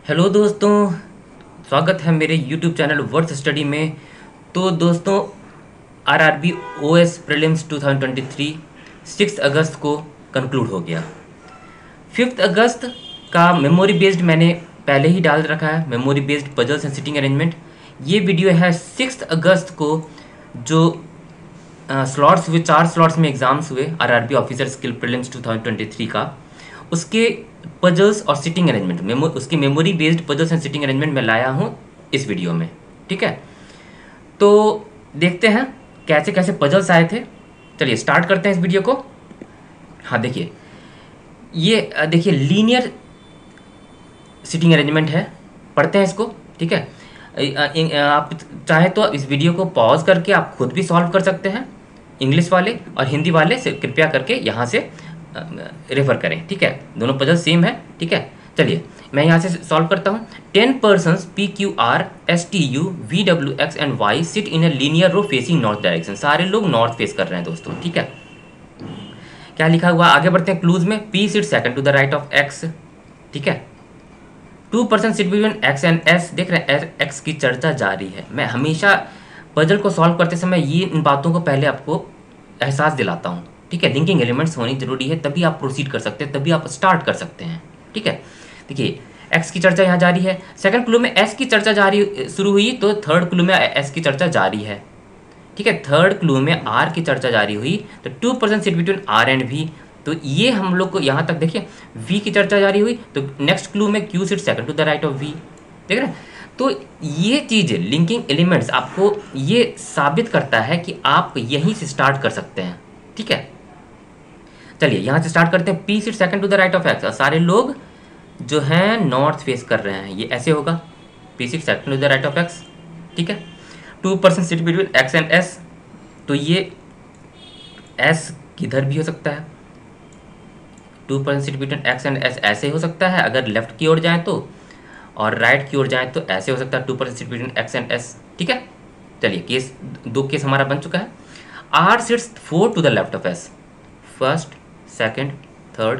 Hello दोस्तों, स्वागत है मेरे यूट्यूब चैनल वर्ड्स स्टडी में। तो दोस्तों, आरआरबी ओएस प्रीलिम्स 2023 6 अगस्त को कंक्लूड हो गया। 5 अगस्त का मेमोरी बेस्ड मैंने पहले ही डाल रखा है, memory based puzzles and sitting arrangement. ये वीडियो है 6 अगस्त को जो स्लॉट्स हुए, 4 स्लॉट्स में एग्ज़ाम्स हुए आरआरबी ऑफिसर स्किल प्रीलिम्स 2023 का, उसके पजल्स और सिटिंग अरेंजमेंट, उसकी memory based puzzles and sitting arrangement मैं लाया हूँ इस वीडियो में। ठीक है, तो देखते हैं कैसे कैसे पजल्स आए थे। चलिए स्टार्ट करते हैं इस वीडियो को। हाँ देखिए, ये देखिए लीनियर सिटिंग अरेंजमेंट है, पढ़ते हैं इसको। ठीक है, आप चाहे तो इस वीडियो को पॉज करके आप खुद भी सॉल्व कर सकते हैं, इंग्लिश वाले और हिंदी वाले से कृपया करके यहाँ से रेफर करें। ठीक है, दोनों पजल सेम है। ठीक है, चलिए मैं यहाँ से सॉल्व करता हूँ। 10 persons PQR STU VWX and Y sit in a linear row facing north direction. सारे लोग नॉर्थ फेस कर रहे हैं दोस्तों। ठीक है, क्या लिखा हुआ, आगे बढ़ते हैं क्लूज में। P sit second to the right of X। ठीक है, 2 persons sit between X and S। देख रहे हैं X की चर्चा जारी है। मैं हमेशा पजल को सॉल्व करते समय ये इन बातों को पहले आपको एहसास दिलाता हूँ। ठीक है, लिंकिंग एलिमेंट्स होनी जरूरी है, तभी आप प्रोसीड कर सकते हैं, तभी आप स्टार्ट कर सकते हैं। ठीक है, देखिए एक्स की चर्चा यहाँ जारी है, सेकंड क्लू में एस की चर्चा जारी शुरू हुई, तो थर्ड क्लू में एस की चर्चा जारी है। ठीक है, थर्ड क्लू में आर की चर्चा जारी हुई, तो 2 person sit between R and V. तो ये हम लोग को यहाँ तक देखिए वी की चर्चा जारी हुई, तो नेक्स्ट क्लू में Q sit second to the right of V. देख रहे हैं, तो ये चीज़ लिंकिंग एलिमेंट्स आपको ये साबित करता है कि आप यहीं से स्टार्ट कर सकते हैं। ठीक है, चलिए यहाँ से स्टार्ट करते हैं। P sit second to the right of X, और सारे लोग जो हैं नॉर्थ फेस कर रहे हैं, ये ऐसे होगा, P sit second to the right of X. ठीक है, 2 person sit between X and S, तो ये एस किधर भी हो सकता है। 2 person sit between X and S ऐसे हो सकता है, अगर लेफ्ट की ओर जाए तो, और राइट की ओर जाए तो ऐसे हो सकता है, 2 person sit between X and S. ठीक है, चलिए केस 2 केस हमारा बन चुका है। R sits 4 to the left of S, first second third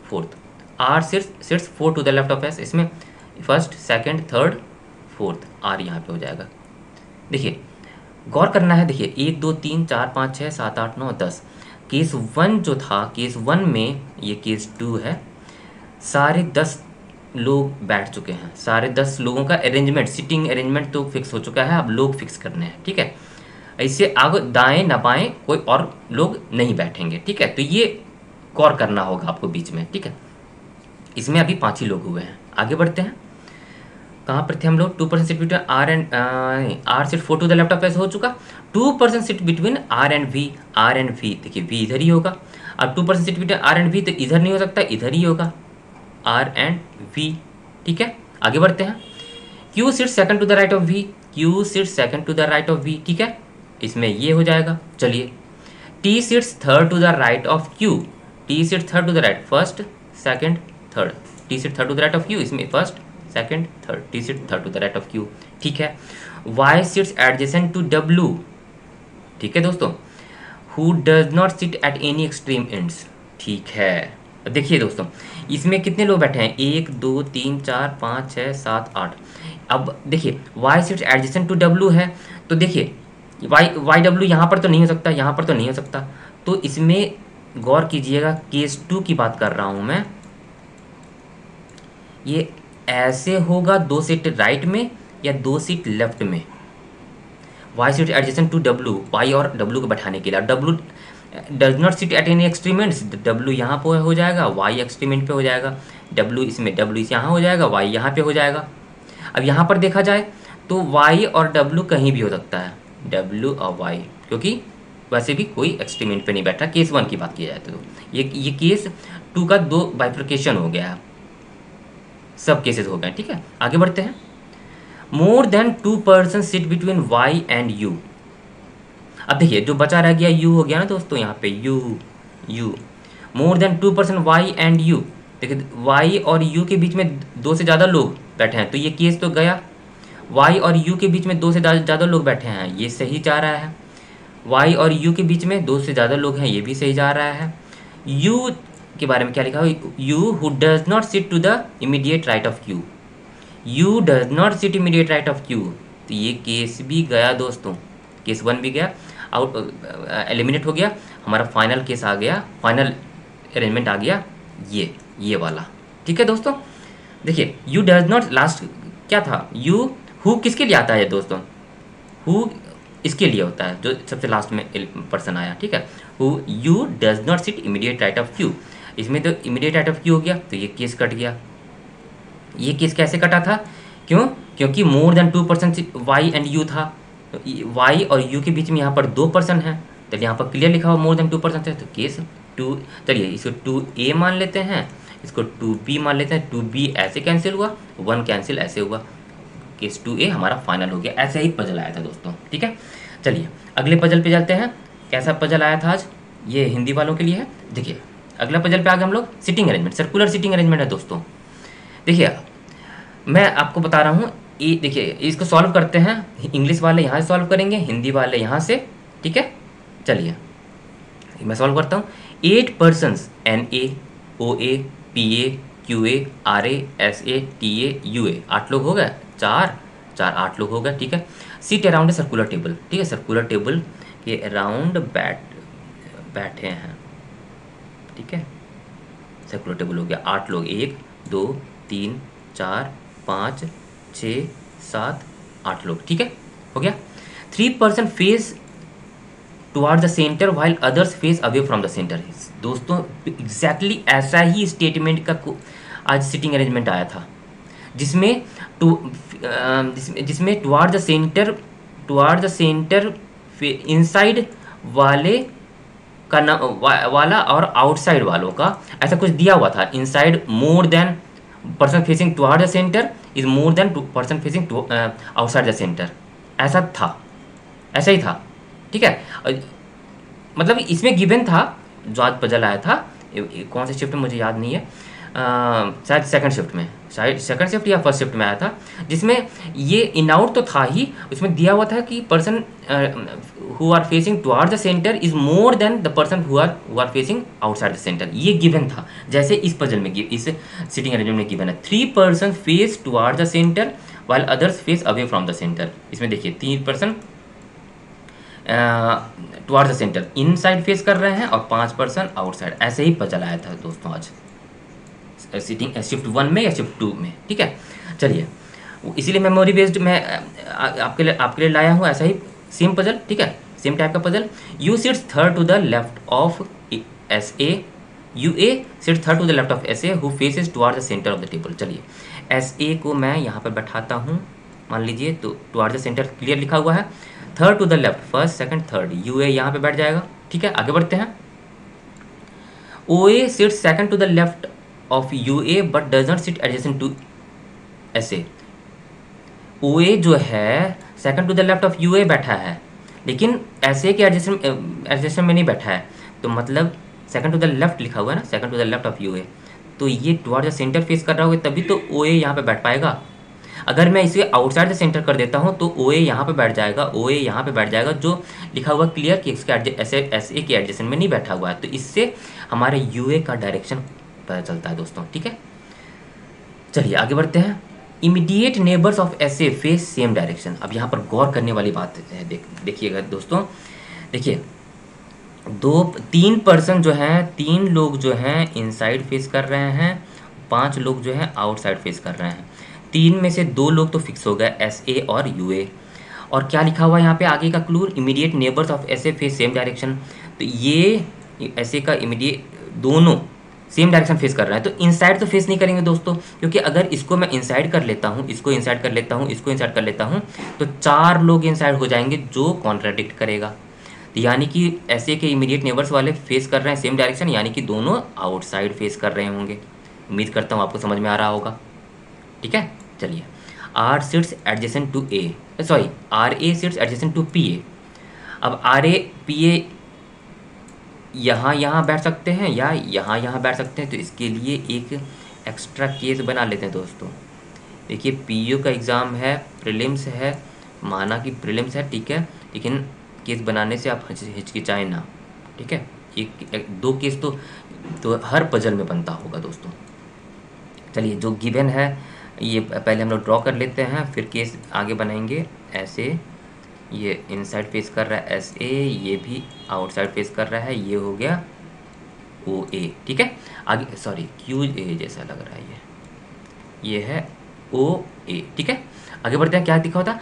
fourth. R sits 4 to the left of S, इसमें first second third fourth, R यहाँ पे हो जाएगा। देखिए गौर करना है, देखिए 1 2 3 4 5 6 7 8 9 10। केस 1 जो था, केस 1 में, ये केस 2 है, सारे 10 लोग बैठ चुके हैं, सारे 10 लोगों का अरेंजमेंट, सिटिंग अरेंजमेंट तो फिक्स हो चुका है, अब लोग फिक्स करने हैं। ठीक है, ऐसे आगे दाएं ना बाएं कोई और लोग नहीं बैठेंगे। ठीक है, तो ये गौर करना होगा आपको बीच में। ठीक है, इसमें अभी 5 ही लोग हुए हैं। आगे बढ़ते हैं, कहाँ पर थे हम लोग। 2 person sit between R and R sit 4 to the left of S हो चुका। 2 person sit between R and V, R and V, देखिए वी इधर ही होगा। अब 2 person sit between R and V, तो इधर नहीं हो सकता, इधर ही होगा, आर एंड वी। ठीक है, आगे बढ़ते हैं। Q sit second to the right of V, Q sit second to the right of V. ठीक है, इसमें ये हो जाएगा। चलिए, T sits third to the right of Q, T sit third to the right, first second third, T sit third to the right of Q, इसमें first second third, T sit third to the right of Q. ठीक है, Y sits adjacent to W. ठीक है दोस्तों, who does not sit at any extreme ends. ठीक है, देखिए दोस्तों इसमें कितने लोग बैठे हैं, 1 2 3 4 5 6 7 8। अब देखिए Y sits adjacent to W है, तो देखिए वाई डब्ल्यू यहाँ पर तो नहीं हो सकता, यहाँ पर तो नहीं हो सकता, तो इसमें गौर कीजिएगा, केस 2 की बात कर रहा हूँ मैं, ये ऐसे होगा, 2 सीट राइट में या 2 सीट लेफ्ट में। Y seat adjacent to W, Y और डब्ल्यू को बैठाने के लिए। W does not sit at any extremes, W यहाँ पे हो जाएगा, वाई एक्सट्रीमेंट पे हो जाएगा, डब्ल्यू इसमें, डब्ल्यू यहाँ हो जाएगा, वाई यहाँ पे हो जाएगा। अब यहाँ पर देखा जाए तो वाई और डब्ल्यू कहीं भी हो सकता है, डब्ल्यू और वाई, क्योंकि वैसे भी कोई एक्सट्रीमेंट पे नहीं बैठा। केस 1 की बात की जाए तो ये केस 2 का 2 बाइफर्केशन हो गया है, सब केसेस हो गए। ठीक है, आगे बढ़ते हैं। More than 2 person sit between Y and U. अब देखिए जो बचा रह गया यू हो गया ना दोस्तों, यहाँ पे U U, more than 2 person Y and U. देखिए वाई और यू के बीच में 2 से ज़्यादा लोग बैठे हैं, तो ये केस तो गया। वाई और यू के बीच में 2 से ज़्यादा लोग बैठे हैं, ये सही जा रहा है। वाई और यू के बीच में 2 से ज़्यादा लोग हैं, ये भी सही जा रहा है। यू के बारे में क्या लिखा हो, U who does not sit to the immediate right of Q, U does not sit immediate right of Q, तो ये केस भी गया दोस्तों, केस 1 भी गया, आउट एलिमिनेट हो गया। हमारा फाइनल केस आ गया, फाइनल अरेंजमेंट आ गया ये वाला। ठीक है दोस्तों, देखिए यू डज नॉट, लास्ट क्या था, यू हु किसके लिए आता है दोस्तों, हु इसके लिए होता है जो सबसे लास्ट में पर्सन आया। ठीक है, who you does not sit immediate right of Q, इसमें तो इमीडिएट राइट ऑफ क्यू हो गया, तो ये केस कट गया। ये केस कैसे कटा था, क्यों, क्योंकि more than 2% Y and U था, तो वाई और यू के बीच में यहाँ पर 2% है, तो यहाँ पर क्लियर लिखा हुआ मोर देन 2% है, तो केस 2, चलिए इसको 2A मान लेते हैं, इसको 2B मान लेते हैं, 2B ऐसे कैंसिल हुआ, 1 कैंसिल ऐसे हुआ, केस 2A हमारा फाइनल हो गया। ऐसे ही पजल आया था दोस्तों। ठीक है, चलिए अगले पजल पे चलते हैं। कैसा पजल आया था आज, ये हिंदी वालों के लिए है। देखिए अगला पजल पे आ गए हम लोग, sitting arrangement, circular sitting arrangement है दोस्तों। देखिए मैं आपको बता रहा हूँ, देखिए इसको सॉल्व करते हैं, इंग्लिश वाले यहाँ से सॉल्व करेंगे, हिंदी वाले यहाँ से। ठीक है, चलिए मैं सॉल्व करता हूँ। 8 persons NA OA PA QA RA SA TA UA, 8 लोग हो गए, 4 4 8 लोग हो गए। ठीक है, seat around a circular table, ठीक है, सर्कुलर टेबल के अराउंड बैठे हैं। ठीक है, सर्कुलर टेबल हो गया, 8 लोग, 1 2 3 4 5 6 7 8 लोग। ठीक है, हो गया। 3 person face toward the centre while others face away from the centre. दोस्तों एग्जैक्टली ऐसा ही स्टेटमेंट का आज सिटिंग अरेंजमेंट आया था, जिसमें जिसमें टुवार्ड द सेंटर इनसाइड वाले का वाला और आउटसाइड वालों का ऐसा कुछ दिया हुआ था। Inside more than person facing toward the centre is more then person facing outside the centre, ऐसा था, ऐसा ही था। ठीक है, मतलब इसमें गिवन था, जो आज पजल आया था, कौन से शिफ्ट में मुझे याद नहीं है, शायद सेकंड शिफ्ट में, शायद सेकंड शिफ्ट या फर्स्ट शिफ्ट में आया था, जिसमें ये इन आउट तो था ही, उसमें दिया हुआ था कि person who are facing toward the centre is more than the person who are facing outside the centre, ये गिवन था। जैसे इस पजल में, इस सिटिंग अरेंजमेंट में गिवन है 3 person face toward the centre while others face away from the centre. इसमें देखिए 3 person toward the centre inside face कर रहे हैं और 5 पर्सन आउटसाइड, ऐसे ही पजल आया था दोस्तों आज सिटिंग शिफ्ट 1 में या शिफ्ट 2 में। ठीक है, चलिए इसीलिए मेमोरी बेस्ड मैं आपके लिए लाया हूँ ऐसा ही सेम पजल। ठीक है, सेम टाइप का puzzle. U sits third to the left of SA, UA sits third to the left of SA who faces toward the centre of the table. चलिए SA को मैं यहाँ पर बैठाता हूँ, मान लीजिए, तो टुवार्ड द सेंटर क्लियर लिखा हुआ है, third to the left, first second third, UA यहाँ पे बैठ जाएगा। ठीक है, आगे बढ़ते हैं। OA sits second to the left of UA but does not sit adjacent to SA। OA जो है second to the left of UA बैठा है, लेकिन SA के एडजेसेंट में नहीं बैठा है, तो मतलब सेकंड टू द लेफ्ट लिखा हुआ है ना, second to the left of UA, तो ये टुवार्ड द सेंटर फेस कर रहा होगा, तभी तो OA यहाँ पे बैठ पाएगा। अगर मैं इसे आउटसाइड द सेंटर कर देता हूँ तो OA यहाँ पे बैठ जाएगा, OA यहाँ पे बैठ जाएगा, जो लिखा हुआ क्लियर कि इसके SA के एडजेसेंट में नहीं बैठा हुआ है, तो इससे हमारे UA का डायरेक्शन पता चलता है दोस्तों। ठीक है, चलिए आगे बढ़ते हैं। Immediate neighbours of SA face same direction. अब यहाँ पर गौर करने वाली बात है, देखिएगा दोस्तों, देखिए 3 पर्सन जो हैं, 3 लोग जो हैं इनसाइड फेस कर रहे हैं, 5 लोग जो हैं आउटसाइड फेस कर रहे हैं। 3 में से 2 लोग तो फिक्स हो गए, SA और UA। और क्या लिखा हुआ है यहाँ पे आगे का clue, immediate neighbours of SA face same direction, तो ये SA का इमीडिएट दोनों सेम डायरेक्शन फेस कर रहे हैं, तो इनसाइड तो फेस नहीं करेंगे दोस्तों, क्योंकि अगर इसको मैं इनसाइड कर लेता हूँ, इसको इनसाइड कर लेता हूँ, इसको इनसाइड कर लेता हूँ, तो 4 लोग इनसाइड हो जाएंगे, जो कॉन्ट्राडिक्ट करेगा। तो यानी कि SA के इमीडिएट नेबर्स वाले फेस कर रहे हैं सेम डायरेक्शन, यानी कि दोनों आउटसाइड फेस कर रहे होंगे। उम्मीद करता हूँ आपको समझ में आ रहा होगा। ठीक है, चलिए RA sits adjacent to RA sits adjacent to PA। अब RA PA यहाँ बैठ सकते हैं या यहाँ बैठ सकते हैं, तो इसके लिए एक एक्स्ट्रा केस बना लेते हैं दोस्तों। देखिए PU का एग्ज़ाम है, प्रीलिम्स है, माना कि प्रीलिम्स है, ठीक है, लेकिन केस बनाने से आप हिचकिचाएं ना। ठीक है, एक 2 केस तो हर पजल में बनता होगा दोस्तों। चलिए जो गिवन है ये पहले हम लोग ड्रॉ कर लेते हैं, फिर केस आगे बनाएंगे ऐसे। ये इनसाइड फेस कर रहा है एस ए, ये भी आउटसाइड फेस कर रहा है, ये हो गया ओ ए। ठीक है, आगे सॉरी क्यू ए जैसा लग रहा है, ये है ओ ए। ठीक है, आगे बढ़ते हैं। क्या दिखा होता है,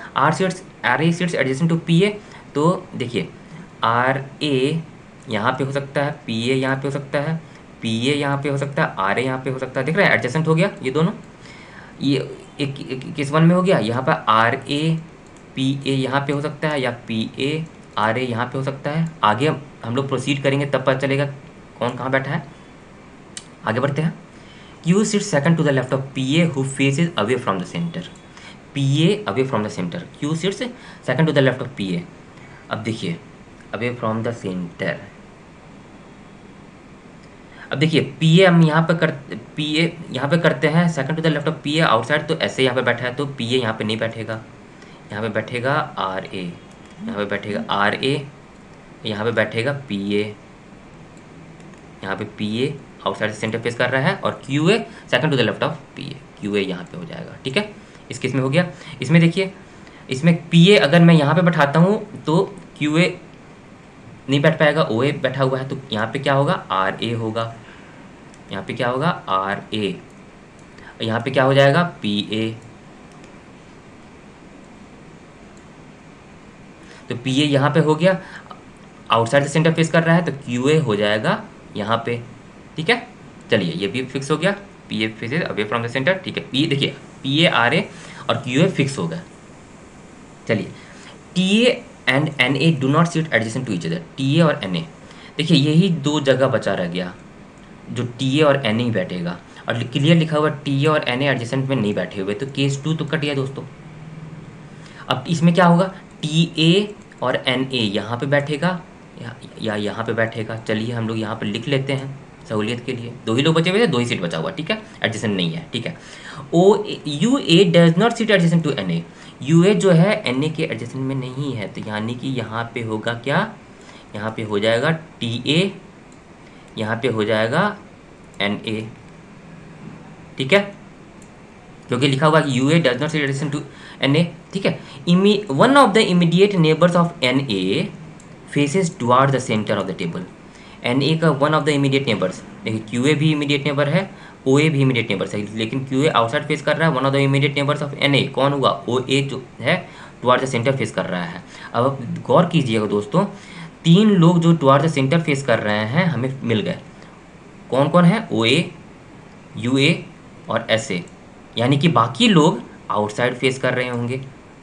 R A seats adjacent to P A. तो देखिए आर ए यहाँ पे हो सकता है, पी ए यहाँ पे हो सकता है, पी ए यहाँ पे हो सकता है, आर ए यहाँ पे हो सकता है। देख रहे हैं एडजेसेंट हो गया ये दोनों। ये एक किस वन में हो गया, यहाँ पर आर ए पी ए यहाँ पे हो सकता है, या पी ए आर ए यहाँ पे हो सकता है। आगे हम लोग प्रोसीड करेंगे तब पता चलेगा कौन कहाँ बैठा है। आगे बढ़ते हैं। Q sits second to the left of PA who faces away from the center. PA away from the center. Q sits second to the left of PA. अब देखिए away from the center. अब देखिए PA हम यहाँ पे करते हैं second to the left of PA outside, तो ऐसे यहाँ पे बैठा है, तो PA यहाँ पे नहीं बैठेगा, यहाँ पे बैठेगा RA, यहाँ पे बैठेगा RA, यहाँ पे बैठेगा PA, यहाँ पे PA आउटसाइड से सेंटर फेस कर रहा है, और QA second to the left of PA, QA यहाँ पे हो जाएगा। ठीक है, इस केस में हो गया। इसमें देखिए, इसमें PA अगर मैं यहाँ पे बैठाता हूँ तो QA नहीं बैठ पाएगा, OA बैठा हुआ है, तो यहाँ पे क्या होगा, RA होगा, यहाँ पे क्या होगा RA, यहाँ पे क्या हो जाएगा PA। तो PA यहाँ पे हो गया, आउटसाइड से सेंटर फेस कर रहा है, तो QA हो जाएगा यहाँ पे। ठीक है, चलिए ये भी फिक्स हो गया, PA faces away from the centre. ठीक है, P देखिए PA RA और QA फिक्स हो गया। चलिए TA and NA do not sit adjacent to each other. TA और NA देखिए यही दो जगह बचा रह गया, जो TA और NA बैठेगा, और क्लियर लिखा हुआ TA और NA एडजेसेंट में नहीं बैठे हुए, तो केस 2 तो कट गया दोस्तों। अब इसमें क्या होगा, TA और NA यहाँ पे बैठेगा या यहाँ पे बैठेगा। चलिए हम लोग यहाँ पे लिख लेते हैं सहूलियत के लिए, दो ही लोग बचे हुए थे, दो ही सीट बचा हुआ। ठीक है, एडजेसेंट नहीं है। ठीक है, UA does not seat adjacent to NA। UA जो है NA के एडजेसेंट में नहीं है, तो यानी कि यहाँ पे होगा क्या, यहाँ पे हो जाएगा TA, यहाँ पे हो जाएगा NA। ठीक है, क्योंकि लिखा हुआ कि UA does not seat adjacent to NA। ठीक है, one of the immediate neighbours of NA faces toward the centre of the table. NA का one of the immediate neighbours, देखिए QA भी इमीडिएट नेबर है, OA भी immediate neighbours है, लेकिन QA outside face कर रहा है। One of the immediate neighbours of NA कौन हुआ, OA जो है टुवर्ड द सेंटर फेस कर रहा है। अब आप गौर कीजिएगा दोस्तों, तीन लोग जो टुवर्ड द सेंटर फेस कर रहे हैं हमें मिल गए। कौन कौन है, OA, UA और SA, यानी कि बाकी लोग आउटसाइड फेस कर रहे होंगे।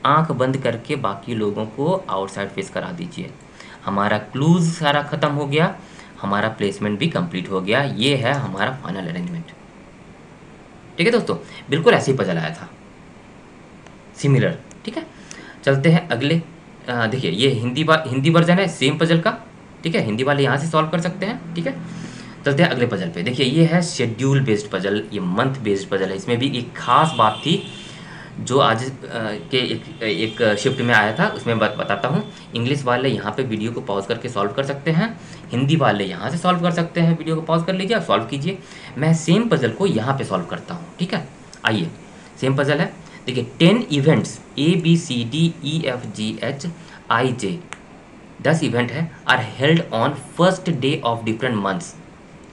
आंख बंद करके बाकी लोगों को आउटसाइड फेस करा दीजिए। हमारा क्लूज सारा खत्म हो गया, हमारा प्लेसमेंट भी कंप्लीट हो गया। ये है हमारा फाइनल अरेंजमेंट। ठीक है दोस्तों, बिल्कुल ऐसे ही पजल आया था, सिमिलर। ठीक है, चलते हैं अगले। देखिए ये हिंदी वर्जन है सेम पजल का। ठीक है, हिंदी वाले यहाँ से सॉल्व कर सकते हैं। ठीक है, चलते हैं अगले पजल पे। देखिए ये है शेड्यूल बेस्ड पजल, ये मंथ बेस्ड पजल है। इसमें भी एक खास बात थी जो आज के एक शिफ्ट में आया था, उसमें बताता हूँ। इंग्लिश वाले यहाँ पे वीडियो को पॉज करके सॉल्व कर सकते हैं, हिंदी वाले यहाँ से सॉल्व कर सकते हैं। वीडियो को पॉज कर लीजिए और सॉल्व कीजिए। मैं सेम पजल को यहाँ पे सॉल्व करता हूँ। ठीक है, आइए सेम पजल है। देखिए 10 इवेंट्स ABCDEFGHIJ 10 इवेंट है are held on first day of different months.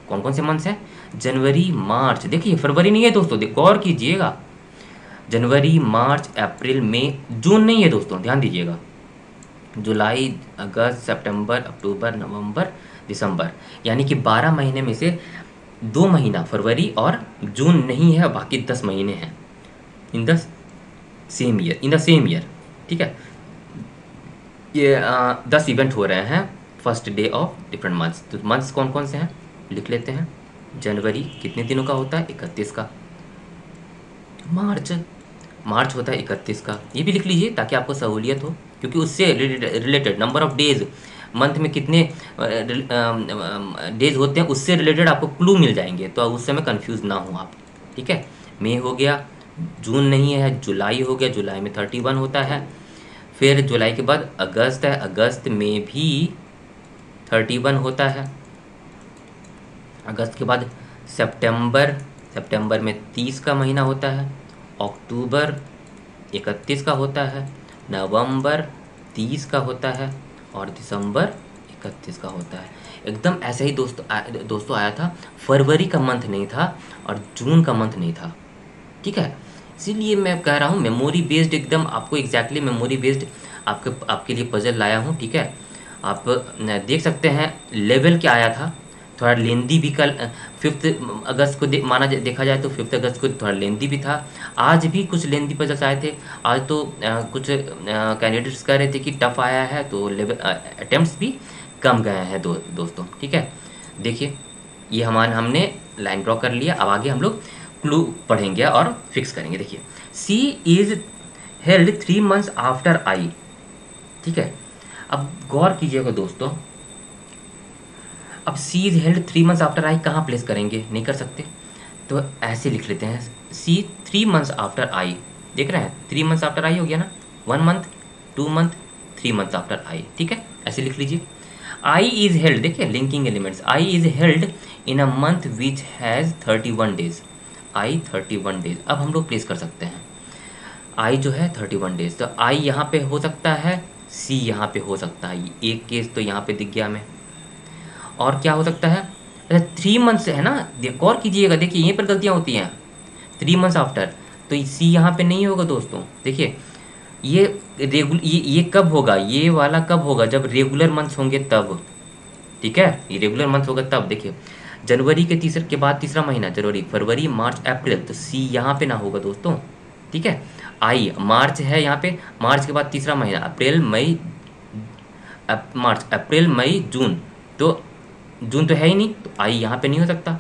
कौन कौन से मंथ्स हैं, जनवरी मार्च, देखिए फरवरी नहीं है दोस्तों, गौर कीजिएगा, जनवरी मार्च अप्रैल मई जून नहीं है दोस्तों, ध्यान दीजिएगा, जुलाई अगस्त सितंबर अक्टूबर नवंबर दिसंबर, यानी कि 12 महीने में से 2 महीना फरवरी और जून नहीं है, बाकी 10 महीने हैं इन द सेम ईयर। ठीक है, ये 10 इवेंट हो रहे हैं first day of different months. तो मंथ्स कौन कौन से हैं लिख लेते हैं। जनवरी कितने दिनों का होता है, 31 का। मार्च होता है 31 का, ये भी लिख लीजिए ताकि आपको सहूलियत हो, क्योंकि उससे related number of days, month में कितने डेज होते हैं, उससे रिलेटेड आपको क्लू मिल जाएंगे, तो उस समय कंफ्यूज ना हो आप। ठीक है, मई हो गया, जून नहीं है, जुलाई हो गया, जुलाई में 31 होता है, फिर जुलाई के बाद अगस्त है, अगस्त में भी 31 होता है, अगस्त के बाद सितंबर में 30 का महीना होता है, अक्टूबर 31 का होता है, नवंबर 30 का होता है और दिसंबर 31 का होता है। एकदम ऐसे ही दोस्तों आया था। फरवरी का मंथ नहीं था और जून का मंथ नहीं था, ठीक है। इसीलिए मैं कह रहा हूँ मेमोरी बेस्ड, एकदम आपको एग्जैक्टली मेमोरी बेस्ड आपके लिए पजल लाया हूँ, ठीक है। आप देख सकते हैं लेवल क्या आया था, थोड़ा लेंदी भी। कल 5 अगस्त को देखा जाए तो 5 अगस्त को थोड़ा लेंदी भी था। आज भी कुछ लेंदी पजल्स आए थे। आज तो कुछ कैंडिडेट्स कह रहे थे कि टफ आया है, तो लेवल अटेम्प्ट्स भी कम गए हैं दोस्तों, ठीक है। देखिए ये हमने लाइन ड्रॉ कर लिया। अब आगे हम लोग क्लू पढ़ेंगे और फिक्स करेंगे। देखिए C is held 3 months after I, ठीक है। अब गौर कीजिएगा दोस्तों, अब C is held 3 months after I कहाँ प्लेस करेंगे, नहीं कर सकते, तो ऐसे लिख लेते हैं सी 3 months आफ्टर आई। देख रहे हैं 3 months आफ्टर आई हो गया ना, 1 month, 2 month, 3 months after I, ठीक है, ऐसे लिख लीजिए। आई इज हेल्ड, देखिए linking elements, I is held in a month which has 31 days, I 31 days। अब हम लोग प्लेस कर सकते हैं आई जो है 31 days, तो आई यहाँ पे हो सकता है, सी यहाँ पे हो सकता है, एक केस तो यहाँ पे दिख गया हमें। और क्या हो सकता है, अच्छा 3 months है ना, गौर कीजिएगा, देखिए यहीं पर गलतियाँ होती हैं। 3 months आफ्टर, तो सी यहाँ पे नहीं होगा दोस्तों। देखिए ये कब होगा, ये वाला कब होगा, जब रेगुलर मंथ्स होंगे तब, ठीक है। ये रेगुलर मंथ होगा तब। देखिए जनवरी के बाद तीसरा महीना, जनवरी, फरवरी, मार्च, अप्रैल, तो सी यहाँ पे ना होगा दोस्तों, ठीक है। आई मार्च है यहाँ पे, मार्च के बाद तीसरा महीना, अप्रैल मई, मार्च, अप्रैल मई, जून, तो जून तो है ही नहीं, तो आई यहाँ पे नहीं हो सकता।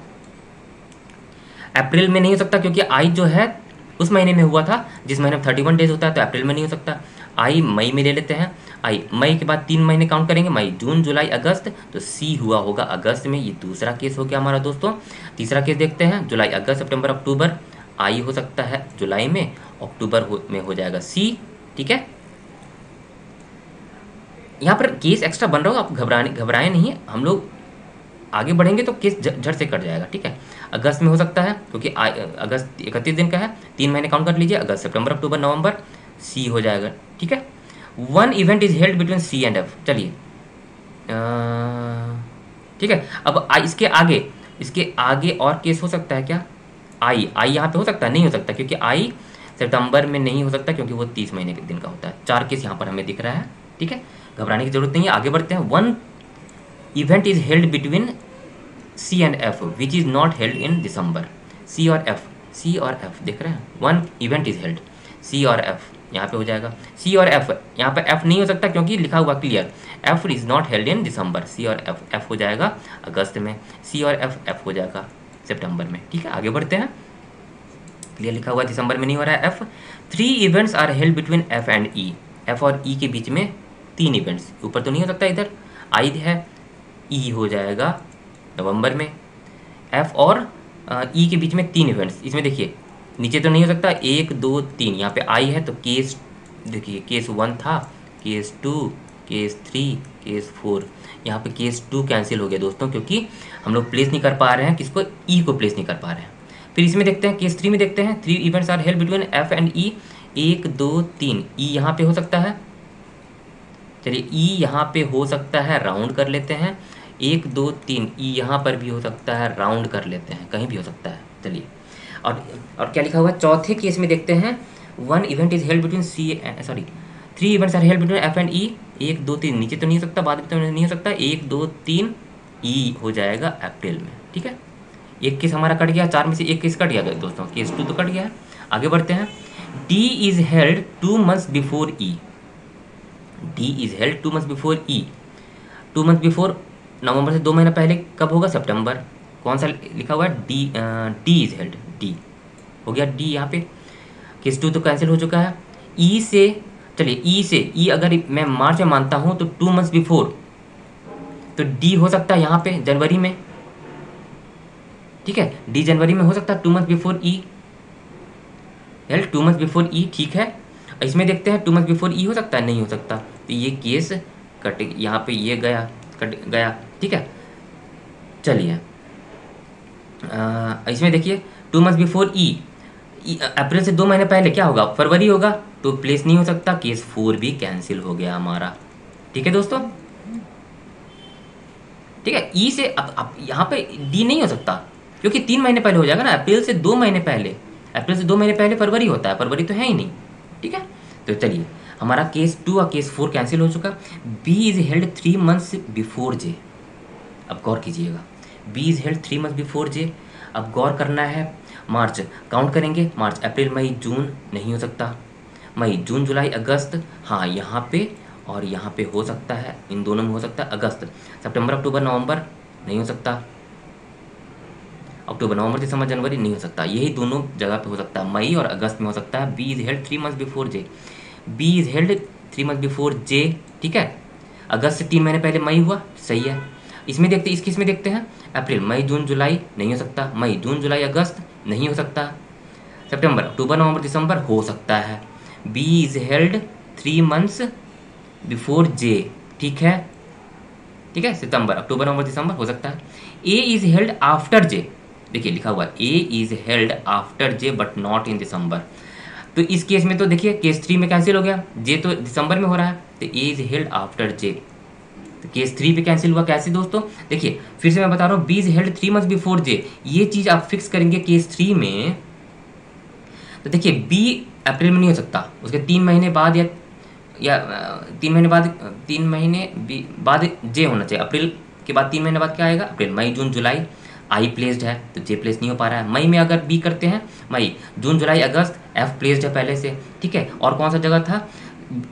अप्रैल में नहीं हो सकता क्योंकि आई जो है उस महीने में हुआ था जिस महीने में 31 days होता है, तो अप्रैल में नहीं हो सकता। आई मई में ले लेते हैं, आई मई के बाद 3 महीने काउंट करेंगे, मई, जून, जुलाई, अगस्त, तो सी हुआ होगा अगस्त में। ये दूसरा केस हो गया हमारा दोस्तों। तीसरा केस देखते हैं, जुलाई, अगस्त, सितंबर, अक्टूबर। आई हो सकता है जुलाई में, अक्टूबर में हो जाएगा सी, ठीक है। यहाँ पर केस एक्स्ट्रा बन रहा हो, आप घबराए नहीं, हम लोग आगे बढ़ेंगे तो केस झट से कट जाएगा, ठीक है। अगस्त में हो सकता है क्योंकि अगस्त 31 दिन का है, 3 महीने काउंट कर लीजिए, अगस्त, सितंबर, अक्टूबर, नवंबर, सी हो जाएगा, ठीक है। One event is held between C and F, चलिए ठीक है। अब इसके आगे और केस हो सकता है क्या, आई यहाँ पे हो सकता है, नहीं हो सकता क्योंकि आई सितंबर में नहीं हो सकता क्योंकि वो 30 महीने के दिन का होता है। 4 केस यहाँ पर हमें दिख रहा है, ठीक है, घबराने की जरूरत नहीं है, आगे बढ़ते हैं। One event is held between C and F which is not held in December, C और एफ देख रहे हैं, one event is held, C और एफ यहाँ पे हो जाएगा, सी और एफ, यहाँ पे एफ नहीं हो सकता क्योंकि लिखा हुआ clear, F is not held in December, C और एफ हो जाएगा अगस्त में, सी और एफ हो जाएगा सितंबर में, ठीक है। आगे बढ़ते हैं, क्लियर लिखा हुआ दिसंबर में नहीं हो रहा है F. 3 events are held between F and E, F और ई के बीच में 3 इवेंट्स, ऊपर तो नहीं हो सकता, इधर आई है, ई हो जाएगा नवंबर में, एफ और ई के बीच में 3 इवेंट्स, इसमें देखिए नीचे तो नहीं हो सकता, 1 2 3, यहाँ पे आई है तो केस देखिए, केस 1 था, केस 2, केस 3, केस 4, यहाँ पे केस 2 कैंसिल हो गया दोस्तों क्योंकि हम लोग प्लेस नहीं कर पा रहे हैं, किसको, ई को प्लेस नहीं कर पा रहे हैं। फिर इसमें देखते हैं केस 3 में देखते हैं, 3 events are held between F and E, 1 2 3, E यहाँ पे हो सकता है, चलिए ई यहाँ पे हो सकता है, राउंड कर लेते हैं, 1 2 3, ई यहाँ पर भी हो सकता है, राउंड कर लेते हैं, कहीं भी हो सकता है, चलिए। और क्या लिखा हुआ है चौथे केस में देखते हैं, 1 event is held between C, sorry 3 events are held between F and E, 1 2 3, नीचे तो नहीं हो सकता, बाद में तो नहीं हो सकता, 1 2 3, ई हो जाएगा अप्रैल में, ठीक है। एक केस हमारा कट गया, 4 में से एक केस कट गया दोस्तों, केस 2 तो कट गया है। आगे बढ़ते हैं, D is held 2 months before E, D is held 2 months before E, 2 months before, नवंबर से 2 महीना पहले कब होगा, सितंबर, कौन सा लिखा हुआ है, डी इज हेल्ड, डी हो गया, डी यहाँ पे, केस 2 तो कैंसिल हो चुका है। ई से, चलिए ई से, ई अगर मैं मार्च में मानता हूँ तो 2 months बिफोर, तो डी हो सकता है यहाँ पे जनवरी में, ठीक है, डी जनवरी में हो सकता है, 2 months बिफोर ई हेल्ड, 2 months बिफोर ई, ठीक है। इसमें देखते हैं 2 months बिफोर ई हो सकता है, नहीं हो सकता, तो ये केस कट, यहाँ पे ये गया, कट गया, ठीक है। चलिए इसमें देखिए 2 months बिफोर ई, अप्रैल से 2 महीने पहले क्या होगा, फरवरी होगा, तो प्लेस नहीं हो सकता, केस 4 भी कैंसिल हो गया हमारा। ठीक है दोस्तों, ठीक है। ई से अब यहाँ पे डी नहीं हो सकता, क्योंकि 3 महीने पहले हो जाएगा ना, अप्रैल से 2 महीने पहले। अप्रैल से 2 महीने पहले फरवरी होता है, फरवरी तो है ही नहीं। ठीक है, तो चलिए हमारा केस 2 और केस 4 कैंसिल हो चुका। B is held 3 months before J. अब गौर कीजिएगा, B is held 3 months before J. अब गौर करना है, मार्च काउंट करेंगे, मार्च अप्रैल मई जून नहीं हो सकता, मई जून जुलाई अगस्त, हाँ यहाँ पे और यहाँ पे हो सकता है, इन दोनों में हो सकता है। अगस्त, सितंबर अक्टूबर नवंबर नहीं हो सकता, अक्टूबर नवंबर दिसंबर जनवरी नहीं हो सकता, यही दोनों जगह पे हो सकता है, मई और अगस्त में हो सकता है। B is held 3 months before J, B is held 3 months before J. ठीक है, अगस्त से 3 महीने पहले मई हुआ, सही है। इसमें देखते, इस केस में देखते हैं, अप्रैल मई जून जुलाई नहीं हो सकता, मई जून जुलाई अगस्त नहीं हो सकता, सितंबर अक्टूबर नवंबर दिसंबर हो सकता है। B is held 3 months before J. ठीक है, ठीक है, सितंबर अक्टूबर नवंबर दिसंबर हो सकता है। A is held after J, देखिए लिखा हुआ A is held after J but not in December. तो इस केस में तो देखिए केस 3 में कैंसिल हो गया, जे तो दिसंबर में हो रहा है, तो ए इज हेल्ड आफ्टर जे, तो केस 3 पे कैंसिल हुआ। कैसे दोस्तों, देखिए फिर से मैं बता रहा हूँ, B is held 3 months before J, ये चीज आप फिक्स करेंगे केस 3 में। तो देखिए बी अप्रैल में नहीं हो सकता, उसके 3 महीने बाद या 3 महीने बाद, 3 महीने बाद जे होना चाहिए। अप्रैल के बाद 3 महीने बाद क्या आएगा, अप्रैल मई जून जुलाई, आई प्लेस्ड है तो जे प्लेस नहीं हो पा रहा है। मई में अगर बी करते हैं, मई जून जुलाई अगस्त, एफ प्लेस्ड है पहले से। ठीक है, और कौन सा जगह था,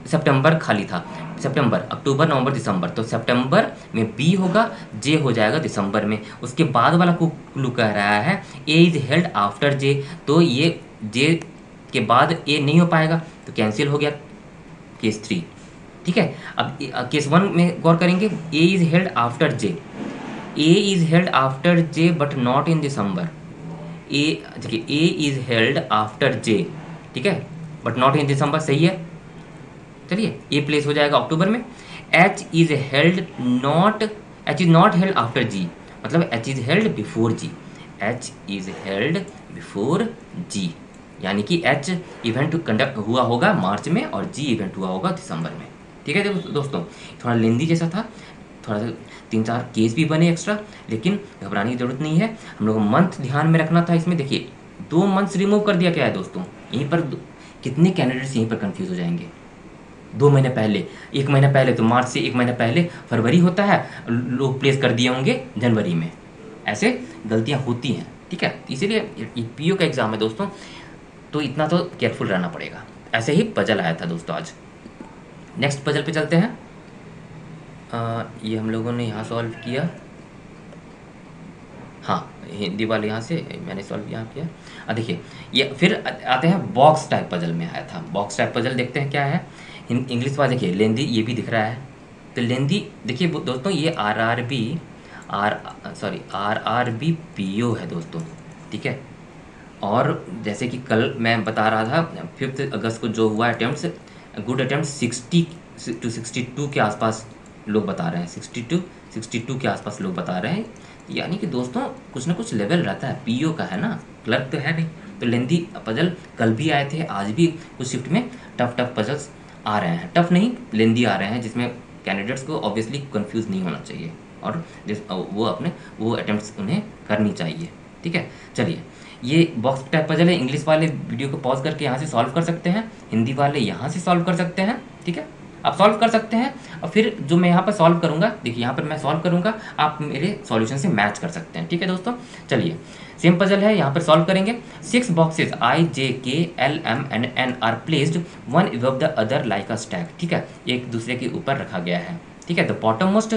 सितंबर खाली था, सितंबर अक्टूबर नवंबर दिसंबर, तो सितंबर में बी होगा, जे हो जाएगा दिसंबर में। उसके बाद वाला क्लू कह रहा है ए इज हेल्ड आफ्टर जे, तो ये जे के बाद ए नहीं हो पाएगा, तो कैंसिल हो गया केस 3। ठीक है, अब केस 1 में गौर करेंगे, A is held after J, A is held after J but not in December. A देखिए A is held after J, ठीक है, बट नॉट इन दिसंबर, सही है। चलिए ए प्लेस हो जाएगा अक्टूबर में। H is held not, H is not held after G, मतलब H is held before G, H is held before G, यानी कि एच इवेंट कंडक्ट हुआ होगा मार्च में और जी इवेंट हुआ होगा दिसंबर में। ठीक है दोस्तों, थोड़ा लेंदी जैसा था, थोड़ा सा 3-4 केस भी बने एक्स्ट्रा, लेकिन घबराने की जरूरत नहीं है। हम लोग को मंथ ध्यान में रखना था। इसमें देखिए 2 मंथ्स रिमूव कर दिया गया है दोस्तों, यहीं पर कितने कैंडिडेट्स यहीं पर कंफ्यूज हो जाएंगे। 2 महीने पहले, 1 महीना पहले, तो मार्च से 1 महीना पहले फरवरी होता है, लोग प्लेस कर दिए होंगे जनवरी में, ऐसे गलतियां होती हैं। ठीक है, इसीलिए ये पीओ का एग्जाम है दोस्तों, तो इतना तो केयरफुल रहना पड़ेगा। ऐसे ही पजल आया था दोस्तों आज। नेक्स्ट पजल पे चलते हैं। ये हम लोगों ने यहाँ सॉल्व किया, हाँ हिंदी वाले यहाँ से मैंने सॉल्व यहाँ किया। देखिए ये फिर आते हैं बॉक्स टाइप पजल में आया था। बॉक्स टाइप पजल देखते हैं क्या है। इंग्लिश वाला देखिए लेंदी, ये भी दिख रहा है, तो लेंदी देखिए दोस्तों, ये आरआरबी पीओ है दोस्तों। ठीक है, और जैसे कि कल मैं बता रहा था 5 अगस्त को जो हुआ अटेम्प्ट, गुड अटेम्प्ट 60 to 62 के आसपास लोग बता रहे हैं, 62 के आसपास लोग बता रहे हैं। यानी कि दोस्तों कुछ ना कुछ लेवल रहता है, पीओ का है ना, क्लर्क तो है नहीं। तो लेंदी पजल कल भी आए थे, आज भी कुछ शिफ्ट में टफ पजल्स आ रहे हैं, टफ नहीं लेंदी आ रहे हैं, जिसमें कैंडिडेट्स को ऑब्वियसली कंफ्यूज नहीं होना चाहिए और वो अटेम्प्ट्स उन्हें करनी चाहिए। ठीक है, चलिए ये बॉक्स टाइप पजल है। इंग्लिश वाले वीडियो को पॉज करके यहाँ से सॉल्व कर सकते हैं, हिंदी वाले यहाँ से सॉल्व कर सकते हैं। ठीक है, आप सॉल्व कर सकते हैं, और फिर जो मैं यहाँ पर सॉल्व करूँगा, देखिए यहाँ पर मैं सॉल्व करूँगा, आप मेरे सॉल्यूशन से मैच कर सकते हैं। ठीक है दोस्तों, चलिए सेम पजल है, यहाँ पर सॉल्व करेंगे। 6 boxes I, J, K, L, M and N are placed one above the other like a stack. ठीक है, एक दूसरे के ऊपर रखा गया है। ठीक है, the bottom most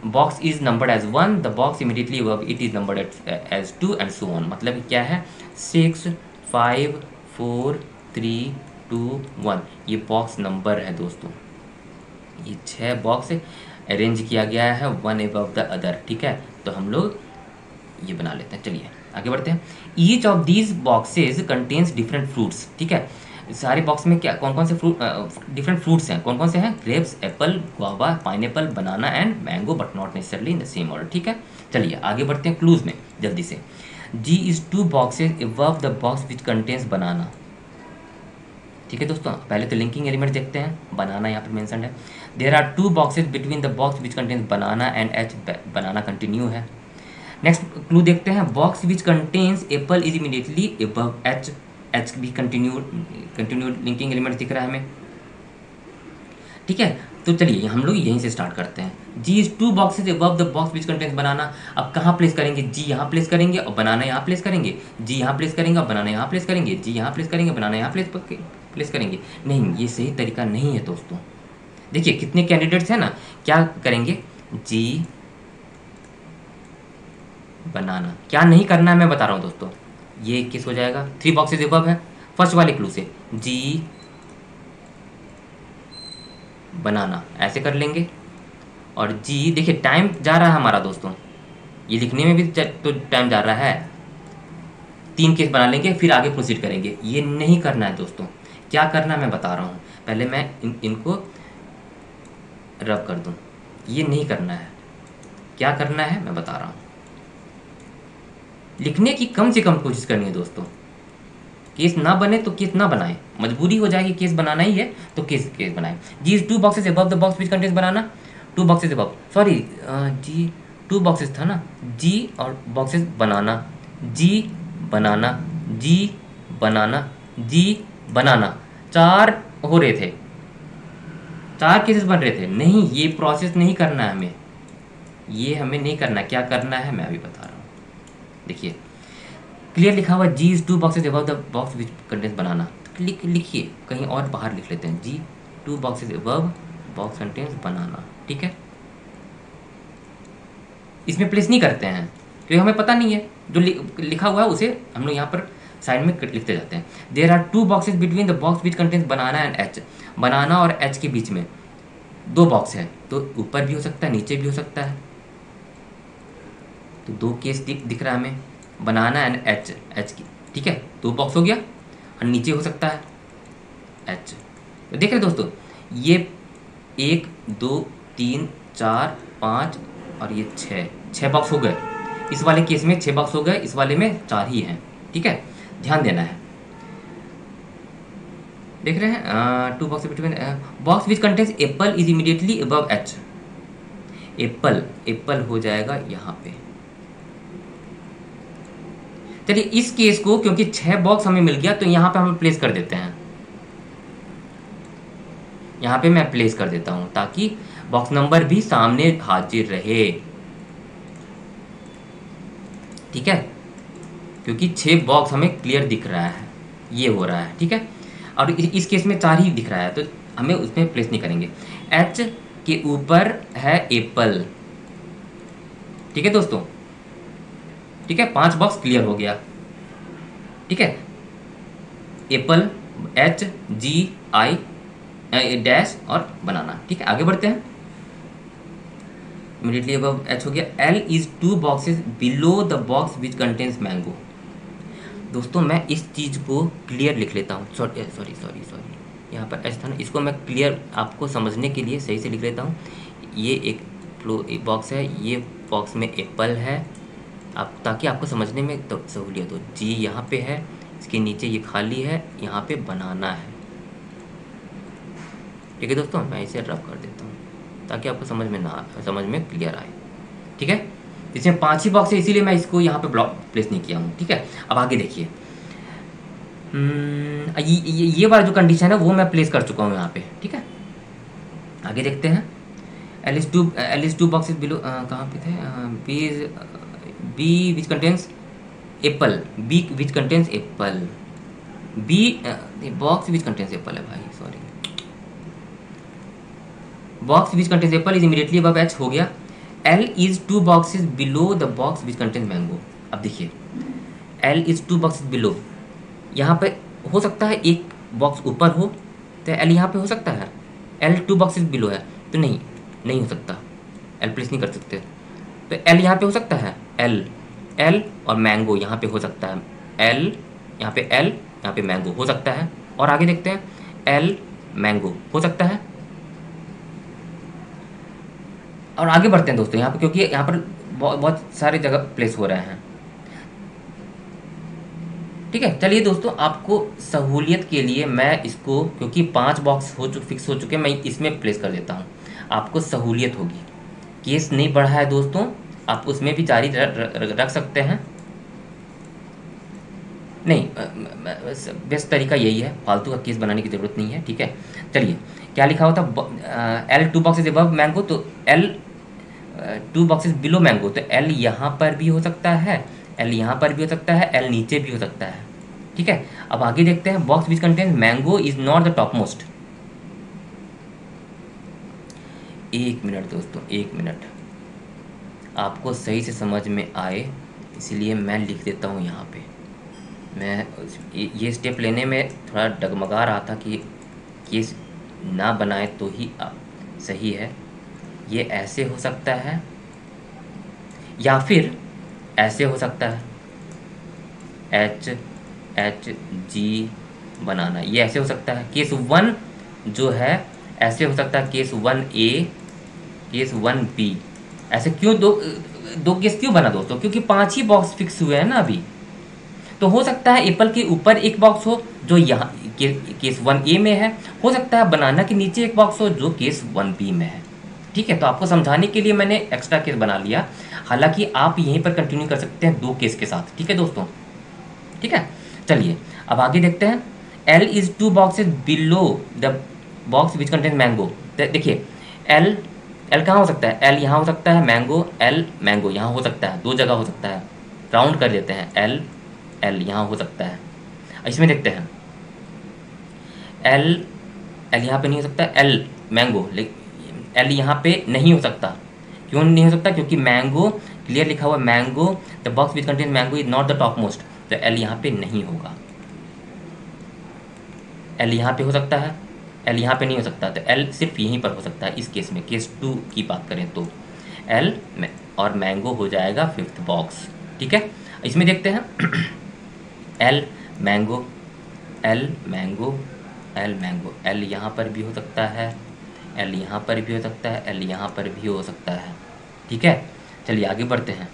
box is numbered as 1, the box immediately above it is numbered as 2 and so on. मतलब क्या है, 6, 5, 4, 3, 2, 1 ये बॉक्स नंबर है दोस्तों। ये 6 बॉक्स अरेंज किया गया है वन अबव द अदर। ठीक है, तो हम लोग ये बना लेते हैं। चलिए आगे बढ़ते हैं। Each of these boxes contains different fruits. ठीक है, सारे बॉक्स में क्या कौन कौन से फ्रूट, डिफरेंट फ्रूट्स हैं, कौन कौन से हैं, grapes, Apple, guava, pineapple, banana and mango, but not necessarily in the same order. ठीक है, चलिए आगे बढ़ते हैं क्लूज में जल्दी से। G is two boxes above the box which contains banana. ठीक है दोस्तों, पहले तो लिंकिंग एलिमेंट देखते हैं। बनाना यहाँ पर मेंशन है। There are two boxes between the box which contains banana and H, banana continue है। नेक्स्ट क्लू देखते हैं, box which contains apple is immediately above H, H भी कंटिन्यू लिंकिंग एलिमेंट दिख रहा है हमें। ठीक है, तो चलिए हम लोग यहीं से स्टार्ट करते हैं। G is two boxes above the box which contains banana. अब कहाँ प्लेस करेंगे, जी यहाँ प्लेस करेंगे और बनाना यहाँ प्लेस करेंगे, जी यहाँ प्लेस करेंगे और बनाना यहाँ प्लेस करेंगे, जी यहाँ प्लेस करेंगे बनाना यहाँ प्लेस करेंगे। नहीं, ये सही तरीका नहीं है दोस्तों। देखिए कितने कैंडिडेट्स हैं ना, क्या करेंगे, जी बनाना, क्या नहीं करना है मैं बता रहा हूँ दोस्तों। ये किस हो जाएगा, थ्री बॉक्सेज above है फर्स्ट वाले क्लू से, जी बनाना ऐसे कर लेंगे। और जी देखिए टाइम जा रहा है हमारा दोस्तों, ये लिखने में भी तो टाइम जा रहा है। तीन केस बना लेंगे फिर आगे प्रोसीड करेंगे, ये नहीं करना है दोस्तों। क्या करना है मैं बता रहा हूँ, पहले मैं इनको रब कर दूँ। ये नहीं करना है, क्या करना है मैं बता रहा हूँ। लिखने की कम से कम कोशिश करनी है दोस्तों। केस ना बने तो केस ना बनाए, मजबूरी हो जाएगी केस बनाना ही है तो केस बनाए। G is two boxes above the box which contains banana, two boxes above, sorry G two boxes था ना, जी और बॉक्सेस बनाना, जी बनाना, जी बनाना, जी बनाना, चार हो रहे थे, चार केसेस बन रहे थे। नहीं, ये प्रोसेस नहीं करना है हमें, ये हमें नहीं करना। क्या करना है मैं अभी बता रहा हूँ। देखिए क्लियर लिखा हुआ, G is two boxes above the box which contains banana, तो लिखिए कहीं और बाहर लिख लेते हैं, G two boxes above box contains banana. ठीक है, इसमें प्लेस नहीं करते हैं क्योंकि हमें पता नहीं है, जो लिखा हुआ है उसे हम लोग यहाँ पर साइड में लिखते जाते हैं। There are two boxes between the box which contains banana and H, banana और एच के बीच में दो बॉक्स है, तो ऊपर भी हो सकता है नीचे भी हो सकता है। तो दो केस दिख रहा है हमें, बनाना एंड एच, एच की, ठीक है, दो बॉक्स हो गया और नीचे हो सकता है एच। तो देख रहे दोस्तों, ये 1 2 3 4 5 और ये 6 बॉक्स हो गए। इस वाले केस में 6 बॉक्स हो गए, इस वाले में 4 ही हैं। ठीक है, ध्यान देना है। देख रहे हैं, two box between box which contains apple is immediately above H, apple हो जाएगा यहाँ पे। चलिए इस केस को, क्योंकि 6 बॉक्स हमें मिल गया तो यहाँ पे हम प्लेस कर देते हैं, यहाँ पे मैं प्लेस कर देता हूँ ताकि बॉक्स नंबर भी सामने हाजिर रहे। ठीक है, क्योंकि 6 बॉक्स हमें क्लियर दिख रहा है, ये हो रहा है। ठीक है, और इस केस में 4 ही दिख रहा है तो हमें उसमें प्लेस नहीं करेंगे। एच के ऊपर है एप्पल। ठीक है दोस्तों, ठीक है, 5 बॉक्स क्लियर हो गया। ठीक है, apple, H, G, I dash और बनाना। ठीक है, आगे बढ़ते हैं। इमीडिएटली अबव एच हो गया। L is two boxes below the box which contains mango. दोस्तों मैं इस चीज़ को क्लियर लिख लेता हूँ, सॉरी यहाँ पर एच था ना, इसको मैं क्लियर आपको समझने के लिए सही से लिख लेता हूँ। ये एक बॉक्स है, ये बॉक्स में एप्पल है, आप ताकि आपको समझने में तो सहूलियत हो। जी यहाँ पे है, इसके नीचे ये खाली है, यहाँ पे बनाना है। ठीक है दोस्तों, मैं इसे रब कर देता हूँ ताकि आपको समझ में क्लियर आए। ठीक है, इसमें 5 ही बॉक्स है इसीलिए मैं इसको यहाँ पे ब्लॉक प्लेस नहीं किया हूँ। ठीक है, अब आगे देखिए, ये वाला जो कंडीशन है वो मैं प्लेस कर चुका हूँ यहाँ पे। ठीक है, आगे देखते हैं। L is two boxes below, कहाँ पे थे, B which contains apple, B which contains apple, B box which contains apple है भाई, sorry, box which contains apple is immediately above H हो गया। L is two boxes below the box which contains mango. अब देखिए L is two boxes below, यहाँ पे हो सकता है एक बॉक्स ऊपर हो तो एल यहाँ पे हो सकता है, एल 2 बॉक्सेस बिलो है तो नहीं हो सकता, एल प्लेस नहीं कर सकते। तो एल यहाँ पे हो सकता है, एल और मैंगो यहाँ पे हो सकता है, एल यहाँ पे मैंगो हो सकता है। और आगे देखते हैं, एल मैंगो हो सकता है। और आगे बढ़ते हैं दोस्तों यहाँ पे, क्योंकि यहाँ पर बहुत सारी जगह प्लेस हो रहे हैं। ठीक है। चलिए दोस्तों, आपको सहूलियत के लिए मैं इसको, क्योंकि 5 बॉक्स फिक्स हो चुके हैं, मैं इसमें प्लेस कर देता हूँ, आपको सहूलियत होगी। केस नहीं बढ़ा है दोस्तों, आप उसमें भी जारी रख सकते हैं। नहीं, बेस्ट तरीका यही है, फालतू का केस बनाने की ज़रूरत नहीं है। ठीक है, चलिए, क्या लिखा हुआ था, एल 2 बॉक्सेज अबव मैंगो, तो एल 2 बॉक्सेज बिलो मैंगो, तो एल यहाँ पर भी हो सकता है, एल यहाँ पर भी हो सकता है, एल नीचे भी हो सकता है। ठीक है, अब आगे देखते हैं, box which contain mango is not the top most. एक मिनट दोस्तों, एक मिनट, आपको सही से समझ में आए इसलिए मैं लिख देता हूँ यहाँ पे। मैं ये स्टेप लेने में थोड़ा डगमगा रहा था कि केस ना बनाए तो ही सही है। ये ऐसे हो सकता है या फिर ऐसे हो सकता है, एच एच जी बनाना, ये ऐसे हो सकता है। केस 1 जो है ऐसे हो सकता है, केस 1A, केस 1B। ऐसे क्यों दो केस क्यों बना दोस्तों? क्योंकि 5 ही बॉक्स फिक्स हुए हैं ना अभी। तो हो सकता है एप्पल के ऊपर एक बॉक्स हो जो यहाँ केस 1A में है, हो सकता है बनाना के नीचे एक बॉक्स हो जो केस 1B में है। ठीक है, तो आपको समझाने के लिए मैंने एक्स्ट्रा केस बना लिया, हालांकि आप यहीं पर कंटिन्यू कर सकते हैं 2 केस के साथ। ठीक है दोस्तों, ठीक है। चलिए अब आगे देखते हैं, L is 2 boxes below the box which contain mango. देखिए एल कहाँ हो सकता है, एल यहाँ हो सकता है, मैंगो यहाँ हो सकता है, 2 जगह हो सकता है। राउंड कर देते हैं, एल यहाँ हो सकता है। इसमें देखते हैं, एल यहाँ पे नहीं हो सकता, एल मैंगो, एल यहाँ पे नहीं हो सकता। क्यों नहीं हो सकता? क्योंकि मैंगो क्लियर लिखा हुआ, mango the box which contain mango is not the top most, तो एल यहाँ पे नहीं होगा। एल यहाँ पे हो सकता है, एल यहाँ पे नहीं हो सकता, तो एल सिर्फ यहीं पर हो सकता है इस केस में। केस 2 की बात करें तो एल और मैंगो हो जाएगा 5th बॉक्स। ठीक है, इसमें देखते हैं, L mango, L mango, L mango, L यहाँ पर भी हो सकता है, एल यहाँ पर भी हो सकता है, एल यहाँ पर भी हो सकता है। ठीक है, चलिए आगे बढ़ते हैं।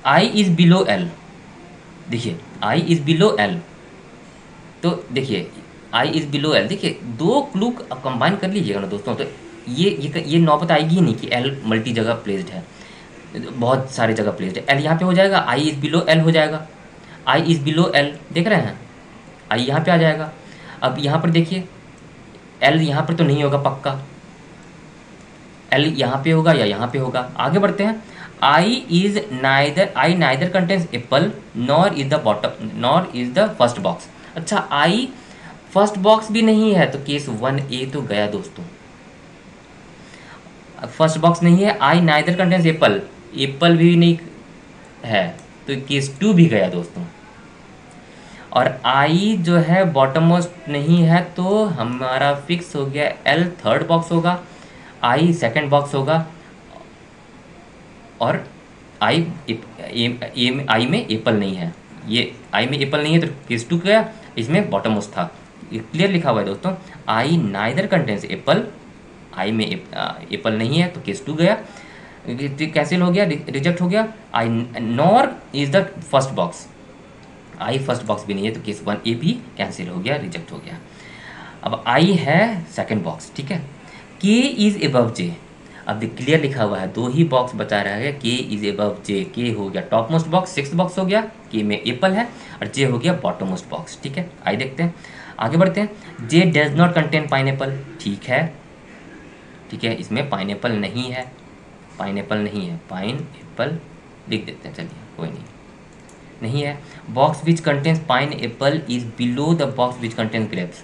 आई इज़ बिलो एल, देखिए आई इज़ बिलो एल, तो देखिए आई इज़ बिलो एल, देखिए 2 क्लू कंबाइन कर लीजिएगा ना दोस्तों, तो ये नौबत आएगी ही नहीं कि एल मल्टी जगह प्लेस्ड है, बहुत सारी जगह प्लेस्ड है। एल यहाँ पे हो जाएगा, आई इज़ बिलो एल हो जाएगा, आई इज़ बिलो एल, देख रहे हैं, आई यहाँ पे आ जाएगा। अब यहाँ पर देखिए, एल यहाँ पर तो नहीं होगा पक्का, एल यहाँ पे होगा या यहाँ पे होगा। आगे बढ़ते हैं, I neither contains apple nor is the first box. अच्छा, आई फर्स्ट बॉक्स भी नहीं है, तो केस 1A तो गया दोस्तों। फर्स्ट बॉक्स नहीं है, आई नाइदर कंटेन्स एप्पल भी नहीं है, तो केस 2 भी गया दोस्तों। और आई जो है बॉटम मोस्ट नहीं है, तो हमारा फिक्स हो गया, एल 3rd बॉक्स होगा, आई 2nd बॉक्स होगा, और आई में एप्पल नहीं है, ये आई में एप्पल नहीं है, तो केस 2 गया, इसमें बॉटम मोस्ट था। ये क्लियर लिखा हुआ है दोस्तों, आई नाइदर कंटेन्स एप्पल, आई में एप्पल नहीं है, तो केस 2 गया, कैंसिल हो गया, रिजेक्ट हो गया। I nor is the first box, I first box भी नहीं है, तो केस 1A भी कैंसिल हो गया, रिजेक्ट हो गया। अब आई है 2nd बॉक्स। ठीक है, के इज एबव जे, अब क्लियर लिखा हुआ है, 2 ही बॉक्स बचा रहा है, के इज एबव जे, के हो गया top most box, 6th box हो गया, के में एप्पल है, और जे हो गया बॉटम मोस्ट बॉक्स। ठीक है, आई देखते हैं, आगे बढ़ते हैं, जे डज नॉट कंटेन पाइनएप्पल, ठीक है, ठीक है, इसमें पाइनएप्पल नहीं है, पाइनएप्पल नहीं है, पाइनएप्पल लिख देते हैं, चलिए कोई नहीं है। Box which contains pine Apple is below the box which contains grapes.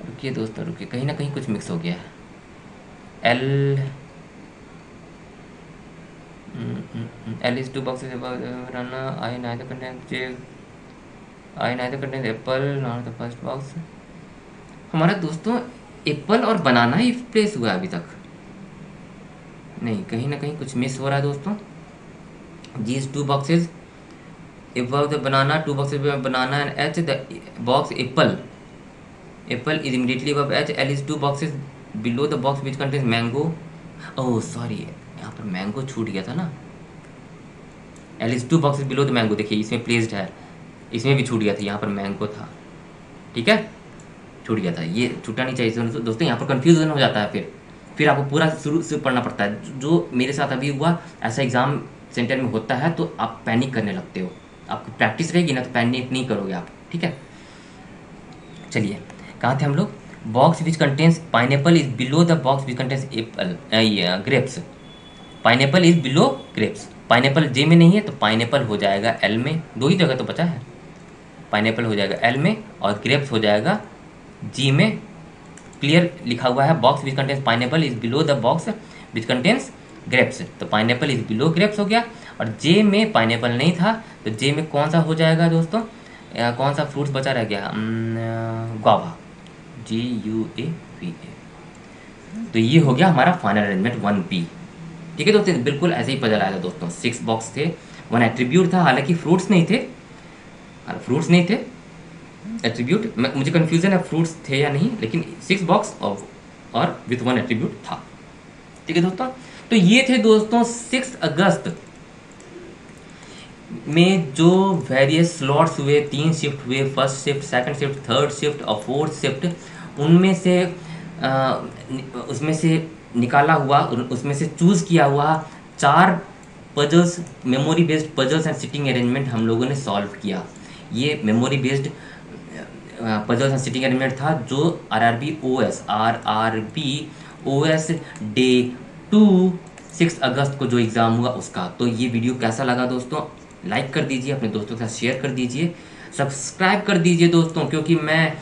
रुकिए दोस्तों, रुकिए, कहीं ना कहीं कुछ मिक्स हो गया है। L is 2 boxes banana, I neither contains Apple not the first box. हमारा दोस्तों एप्पल और बनाना ही प्लेस हुआ अभी तक, नहीं, कहीं ना कहीं कुछ मिस हो रहा है दोस्तों। these 2 boxes above the banana, 2 boxes above banana and H, the box apple is immediately above H, L is 2 boxes below the box which contains mango। oh sorry, यहाँ पर मैंगो छूट गया था ना, L is 2 boxes below the mango. देखिए इसमें placed है, इसमें भी छूट गया था, यहाँ पर मैंगो था, ठीक है, छूट गया था, ये छूटा नहीं चाहिए दोस्तों। यहाँ पर कंफ्यूजन हो जाता है, फिर आपको पूरा शुरू से पढ़ना पड़ता है। जो मेरे साथ अभी हुआ, ऐसा एग्ज़ाम सेंटर में होता है तो आप पैनिक करने लगते हो। आपको प्रैक्टिस रहेगी ना तो पैनिक नहीं करोगे आप, ठीक है। चलिए कहाँ थे हम लोग? Box which contains pineapple is below the box which contains apple grapes. Pineapple is below grapes. Pineapple जे में नहीं है तो पाइनएप्पल हो जाएगा एल में, 2 ही जगह तो बचा है। पाइनएप्पल हो जाएगा एल में और ग्रेप्स हो जाएगा जी में। क्लियर लिखा हुआ है, box which contains pineapple is below the box which contains grapes, तो पाइनएप्पल इज बिलो ग्रेप्स हो गया। और जे में पाइनएप्पल नहीं था तो जे में कौन सा हो जाएगा दोस्तों? कौन सा फ्रूट्स बचा रह गया? Guava, GUAVA। तो ये हो गया हमारा फाइनल अरेंजमेंट 1B। ठीक है दोस्तों, बिल्कुल ऐसे ही पजल आएगा दोस्तों। 6 बॉक्स थे, 1 एट्रीब्यूट था, हालांकि फ्रूट्स नहीं थे, एट्रीब्यूट मुझे कंफ्यूजन है फ्रूट्स थे या नहीं, लेकिन 6 बॉक्स और विथ 1 एट्रीब्यूट था। ठीक है दोस्तों, तो ये थे दोस्तों 6 अगस्त में जो वेरियस स्लॉट्स हुए, 3 शिफ्ट हुए, first shift, second shift, third shift और फोर्थ शिफ्ट। उनमें से उसमें से निकाला हुआ, उसमें से चूज़ किया हुआ 4 puzzles, memory based puzzles and sitting arrangement हम लोगों ने सॉल्व किया। ये memory based puzzles and sitting arrangement था जो RRB OS डे 2 6 अगस्त को जो एग्ज़ाम हुआ उसका। तो ये वीडियो कैसा लगा दोस्तों? लाइक कर दीजिए, अपने दोस्तों के साथ शेयर कर दीजिए, सब्सक्राइब कर दीजिए दोस्तों, क्योंकि मैं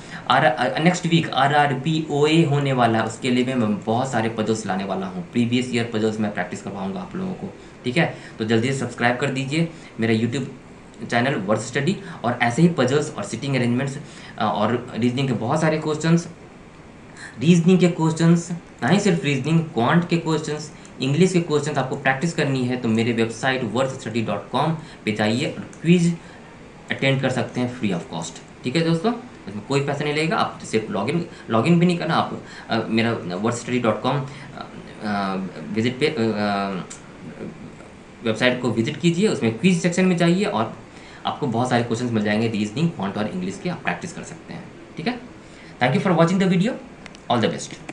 नेक्स्ट वीक RRB OA होने वाला है, उसके लिए मैं बहुत सारे पजल्स लाने वाला हूँ। प्रीवियस ईयर पजल्स मैं प्रैक्टिस करवाऊँगा आप लोगों को, ठीक है। तो जल्दी से सब्सक्राइब कर दीजिए मेरा यूट्यूब चैनल वर्थ स्टडी, और ऐसे ही पजल्स और सिटिंग अरेंजमेंट्स और रीजनिंग के बहुत सारे क्वेश्चंस, रीजनिंग के क्वेश्चंस, ना ही सिर्फ रीजनिंग, क्वांट के क्वेश्चंस, इंग्लिश के क्वेश्चंस आपको प्रैक्टिस करनी है तो मेरे वेबसाइट worthstudy.com पे जाइए और क्विज अटेंड कर सकते हैं फ्री ऑफ कॉस्ट। ठीक है दोस्तों, इसमें कोई पैसा नहीं लगेगा, आप सिर्फ लॉगिन भी नहीं करना, आप मेरा worthstudy.com विजिट पे वेबसाइट को विजिट कीजिए, उसमें क्विज सेक्शन में जाइए और आपको बहुत सारे क्वेश्चंस मिल जाएंगे रीजनिंग, क्वांट और इंग्लिश के, आप प्रैक्टिस कर सकते हैं। ठीक है, thank you for watching the video, all the best.